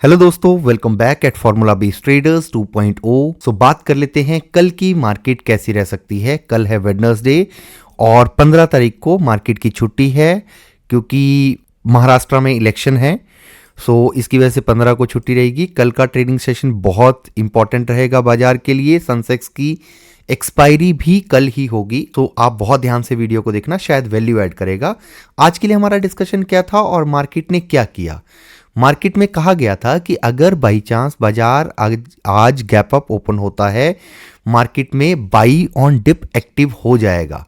Hello दोस्तों, welcome back at formula based traders 2.0। सो बात कर लेते हैं कल की मार्केट कैसी रह सकती है। कल है वेडनेसडे और 15 तारीख को मार्केट की छुट्टी है क्योंकि महाराष्ट्र में इलेक्शन है। सो इसकी वजह से 15 को छुट्टी रहेगी। कल का ट्रेडिंग सेशन बहुत इंपॉर्टेंट रहेगा बाजार के लिए। सनसेक्स की एक्सपायरी भी कल ही होगी, तो आप बहुत ध्यान से वीडियो को देखना, शायद वैल्यू ऐड करेगा। आज के लिए हमारा डिस्कशन क्या था और मार्केट ने क्या किया। मार्केट में कहा गया था कि अगर बाई चांस बाजार आज गैप अप ओपन होता है, मार्केट में बाई ऑन डिप एक्टिव हो जाएगा।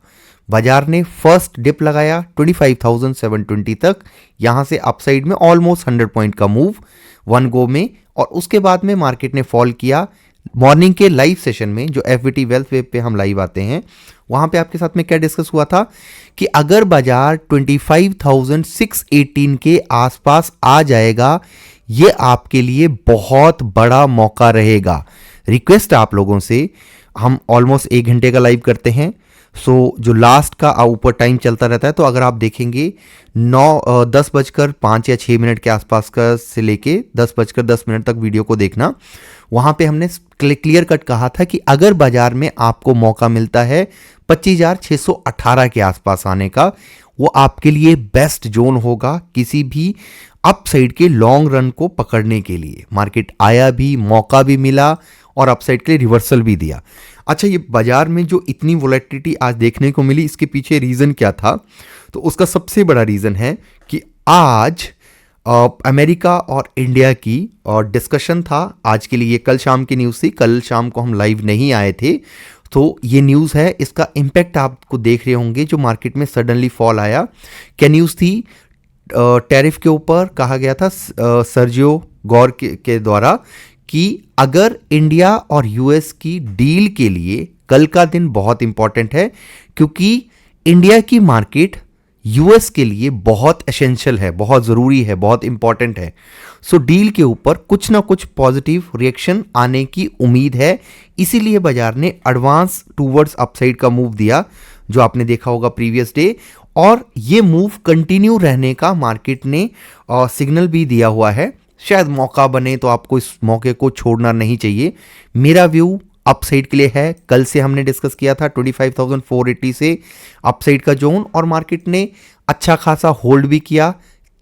बाजार ने फर्स्ट डिप लगाया 25,720 तक, यहां से अपसाइड में ऑलमोस्ट 100 पॉइंट का मूव वन गो में, और उसके बाद में मार्केट ने फॉल किया। मॉर्निंग के लाइव सेशन में जो एफबीटी वेल्थ वेब पे हम लाइव आते हैं, वहां पे आपके साथ में क्या डिस्कस हुआ था कि अगर बाजार 25,618 के आसपास आ जाएगा, ये आपके लिए बहुत बड़ा मौका रहेगा। रिक्वेस्ट आप लोगों से, हम ऑलमोस्ट 1 घंटे का लाइव करते हैं, सो जो लास्ट का ऊपर टाइम चलता रहता है, तो अगर आप देखेंगे 10:05 या 6 मिनट के आसपास का से लेके 10:10 तक वीडियो को देखना। वहां पे हमने क्लियर कट कहा था कि अगर बाजार में आपको मौका मिलता है 25,618 के आसपास आने का, वो आपके लिए बेस्ट जोन होगा किसी भी अपसाइड के लॉन्ग रन को पकड़ने के लिए। मार्केट आया भी, मौका भी मिला और अपसाइड के लिए रिवर्सल भी दिया। अच्छा, ये बाजार में जो इतनी वोलेटिलिटी आज देखने को मिली, इसके पीछे रीजन क्या था? तो उसका सबसे बड़ा रीजन है कि आज अमेरिका और इंडिया की और डिस्कशन था। आज के लिए ये कल शाम की न्यूज़ थी, कल शाम को हम लाइव नहीं आए थे, तो ये न्यूज़ है। इसका इम्पैक्ट आपको देख रहे होंगे जो मार्केट में सडनली फॉल आया। क्या न्यूज़ थी? टैरिफ के ऊपर कहा गया था सर्जियो गौर के द्वारा कि अगर इंडिया और यूएस की डील के लिए कल का दिन बहुत इंपॉर्टेंट है, क्योंकि इंडिया की मार्केट यूएस के लिए बहुत एसेंशियल है, बहुत ज़रूरी है, बहुत इंपॉर्टेंट है। सो डील के ऊपर कुछ ना कुछ पॉजिटिव रिएक्शन आने की उम्मीद है, इसीलिए बाजार ने एडवांस टूवर्ड्स अपसाइड का मूव दिया, जो आपने देखा होगा प्रीवियस डे। और ये मूव कंटिन्यू रहने का मार्केट ने सिग्नल भी दिया हुआ है। शायद मौका बने तो आपको इस मौके को छोड़ना नहीं चाहिए। मेरा व्यू अपसाइड के लिए है। कल से हमने डिस्कस किया था 25,480 से अपसाइड का जोन, और मार्केट ने अच्छा खासा होल्ड भी किया।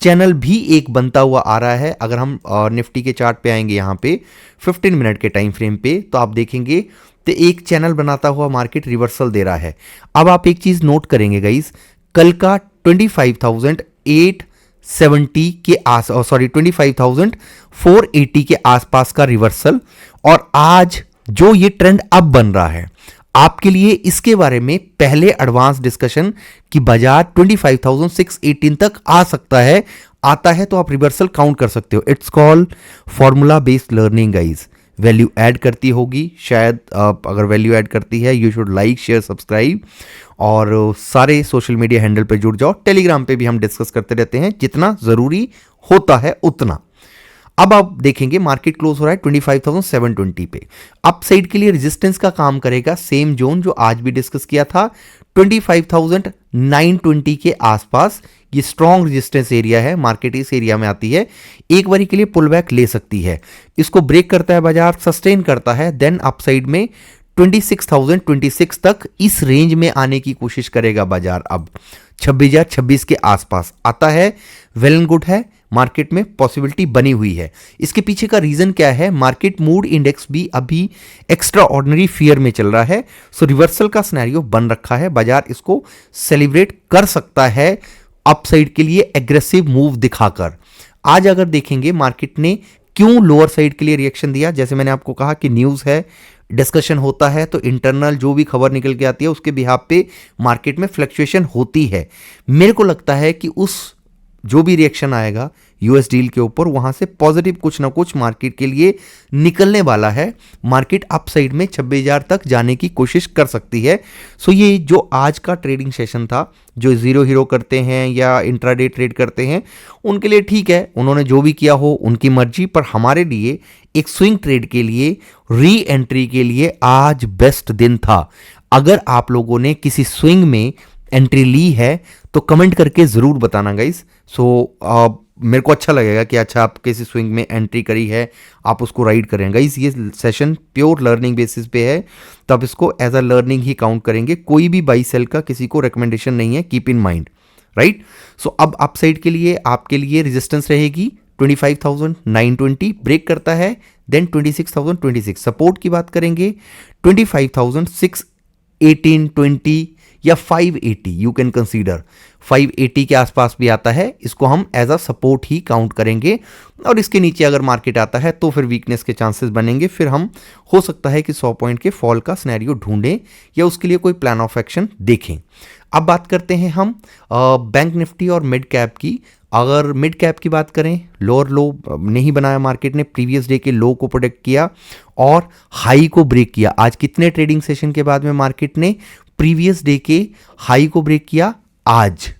चैनल भी एक बनता हुआ आ रहा है। अगर हम निफ्टी के चार्ट पे आएंगे, यहाँ पे 15 मिनट के टाइम फ्रेम पे, तो आप देखेंगे तो एक चैनल बनाता हुआ मार्केट रिवर्सल दे रहा है। अब आप एक चीज नोट करेंगे गाइस, कल का 25,480 के आसपास का रिवर्सल, और आज जो ये ट्रेंड अब बन रहा है, आपके लिए इसके बारे में पहले एडवांस डिस्कशन कि बाजार 25,618 तक आ सकता है। आता है तो आप रिवर्सल काउंट कर सकते हो। It's call formula based learning guys. Value add करती होगी शायद, अगर वैल्यू ऐड करती है, you should like, share, subscribe, और सारे सोशल मीडिया हैंडल पे जुड़ जाओ। टेलीग्राम पे भी हम डिस्कस करते रहते हैं, जितना जरूरी होता है उतना। अब आप देखेंगे मार्केट क्लोज हो रहा है 25,720 पे। अपसाइड के लिए रेजिस्टेंस का काम करेगा सेम जोन जो आज भी डिस्कस किया था, 25,920 के आसपास। ये स्ट्रॉन्ग रेजिस्टेंस एरिया है, मार्केट इस एरिया में आती है, एक बारी के लिए पुल बैक ले सकती है। इसको ब्रेक करता है बाजार, सस्टेन करता है, देन अपसाइड में 26,026 तक इस रेंज में आने की कोशिश करेगा बाजार। अब 26,026 के आसपास आता है, वेल एंड गुड है, मार्केट में पॉसिबिलिटी बनी हुई है। इसके पीछे का रीजन क्या है? मार्केट मूड इंडेक्स भी अभी एक्स्ट्रा ऑर्डिनरी फियर में चल रहा है। सो रिवर्सल का सिनेरियो बन रखा है, बाजार इसको सेलिब्रेट कर सकता है अपसाइड के लिए एग्रेसिव मूव दिखाकर। आज अगर देखेंगे मार्केट ने क्यों लोअर साइड के लिए रिएक्शन दिया, जैसे मैंने आपको कहा कि न्यूज़ है, डिस्कशन होता है, तो इंटरनल जो भी खबर निकल के आती है उसके बिहाफ पे मार्केट में फ्लक्चुएशन होती है। मेरे को लगता है कि उस जो भी रिएक्शन आएगा यूएस डील के ऊपर, वहां से पॉजिटिव कुछ ना कुछ मार्केट के लिए निकलने वाला है। मार्केट अपसाइड में 26,000 तक जाने की कोशिश कर सकती है। सो ये जो आज का ट्रेडिंग सेशन था, जो जीरो हीरो करते हैं या इंट्राडे ट्रेड करते हैं, उनके लिए ठीक है, उन्होंने जो भी किया हो उनकी मर्जी। पर हमारे लिए एक स्विंग ट्रेड के लिए, री एंट्री के लिए आज बेस्ट दिन था। अगर आप लोगों ने किसी स्विंग में एंट्री ली है तो कमेंट करके ज़रूर बताना गाइस। सो मेरे को अच्छा लगेगा कि अच्छा आप किसी स्विंग में एंट्री करी है, आप उसको राइड करेंगे। ये सेशन प्योर लर्निंग बेसिस पे है, तो आप इसको एज अ लर्निंग ही काउंट करेंगे। कोई भी बाई सेल का किसी को रिकमेंडेशन नहीं है, कीप इन माइंड, राइट। सो अब अपसाइड के लिए आपके लिए रेजिस्टेंस रहेगी 25,920, ब्रेक करता है देन 26,026। सपोर्ट की बात करेंगे 25,618, 20 या 580, यू कैन कंसीडर 580 के आसपास भी आता है, इसको हम एज अ सपोर्ट ही काउंट करेंगे। और इसके नीचे अगर मार्केट आता है तो फिर वीकनेस के चांसेस बनेंगे, फिर हम हो सकता है कि 100 पॉइंट के फॉल का सिनेरियो ढूंढें या उसके लिए कोई प्लान ऑफ एक्शन देखें। अब बात करते हैं हम बैंक निफ्टी और मिड कैप की। अगर मिड कैप की बात करें, लोअर लो नहीं बनाया मार्केट ने, प्रीवियस डे के लो को प्रोटेक्ट किया और हाई को ब्रेक किया। आज कितने ट्रेडिंग सेशन के बाद में मार्केट ने प्रीवियस डे के हाई को ब्रेक किया? आज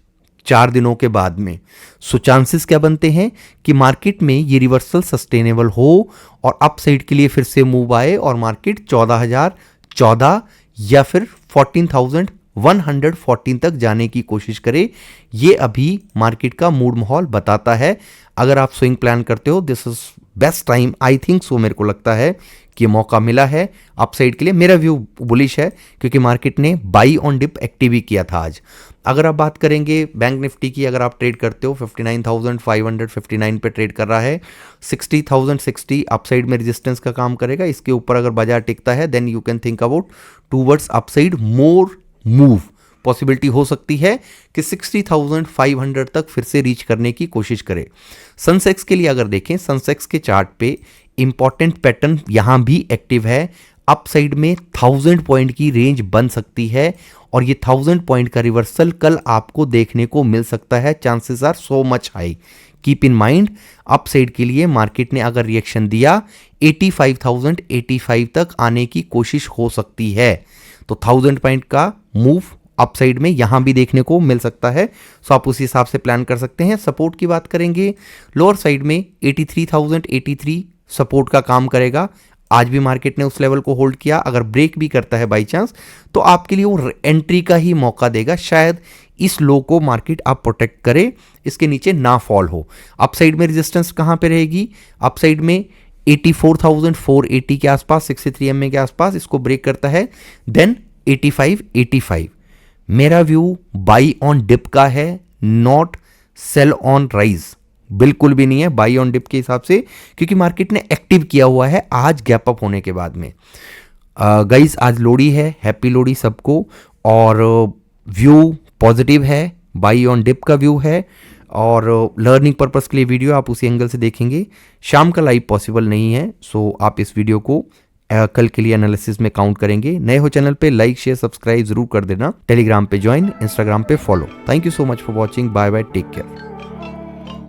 4 दिनों के बाद में। सो चांसेस क्या बनते हैं कि मार्केट में ये रिवर्सल सस्टेनेबल हो और अपसाइड के लिए फिर से मूव आए और मार्केट 14,014 या फिर 14,114 तक जाने की कोशिश करे। ये अभी मार्केट का मूड माहौल बताता है। अगर आप स्विंग प्लान करते हो, this is best time, I think so. मेरे को लगता है कि मौका मिला है अपसाइड के लिए। मेरा व्यू बुलिश है क्योंकि मार्केट ने बाई ऑन डिप एक्टिव ही किया था आज। अगर आप बात करेंगे बैंक निफ्टी की, अगर आप ट्रेड करते हो 59,559 पे ट्रेड कर रहा है, 60,060 अपसाइड में रेजिस्टेंस का काम करेगा। इसके ऊपर अगर बाजार टिकता है then you can think about towards upside more move. Possibility हो सकती है कि 60,500 तक फिर से रीच करने की कोशिश करे। सनसेक्स के लिए अगर देखें, सनसेक्स के चार्ट पे इंपॉर्टेंट पैटर्न यहां भी एक्टिव है। अपसाइड में 1000 पॉइंट की रेंज बन सकती है और ये 1000 पॉइंट का रिवर्सल कल आपको देखने को मिल सकता है। Chances are so much high, keep in mind. Upside के लिए मार्केट ने अगर रिएक्शन दिया 85,085 तक आने की कोशिश हो सकती है, तो 1000 पॉइंट का मूव अपसाइड में यहां भी देखने को मिल सकता है। सो आप उसी हिसाब से प्लान कर सकते हैं। सपोर्ट की बात करेंगे, लोअर साइड में 83,083 सपोर्ट का काम करेगा। आज भी मार्केट ने उस लेवल को होल्ड किया। अगर ब्रेक भी करता है बाई चांस तो आपके लिए वो एंट्री का ही मौका देगा। शायद इस लो को मार्केट आप प्रोटेक्ट करे, इसके नीचे ना फॉल हो। अपसाइड में रेजिस्टेंस कहां पे रहेगी? अपसाइड में 84,480 के आसपास, 63 MA के आसपास इसको ब्रेक करता है देन 85 मेरा व्यू बाई ऑन डिप का है, नॉट सेल ऑन राइज। बिल्कुल भी नहीं है बाई ऑन डिप के हिसाब से, क्योंकि मार्केट ने एक्टिव किया हुआ है आज गैप अप होने के बाद में। गाइस आज लोहड़ी है, हैप्पी लोहड़ी सबको। और व्यू पॉजिटिव है, बाई ऑन डिप का व्यू है और लर्निंग पर्पस के लिए वीडियो आप उसी एंगल से देखेंगे। शाम का लाइव पॉसिबल नहीं है, सो आप इस वीडियो को कल के लिए एनालिसिस में काउंट करेंगे। नए हो चैनल पे लाइक शेयर सब्सक्राइब जरूर कर देना। टेलीग्राम पे ज्वाइन, इंस्टाग्राम पे follow. Thank you so much for watching. Bye bye, take care.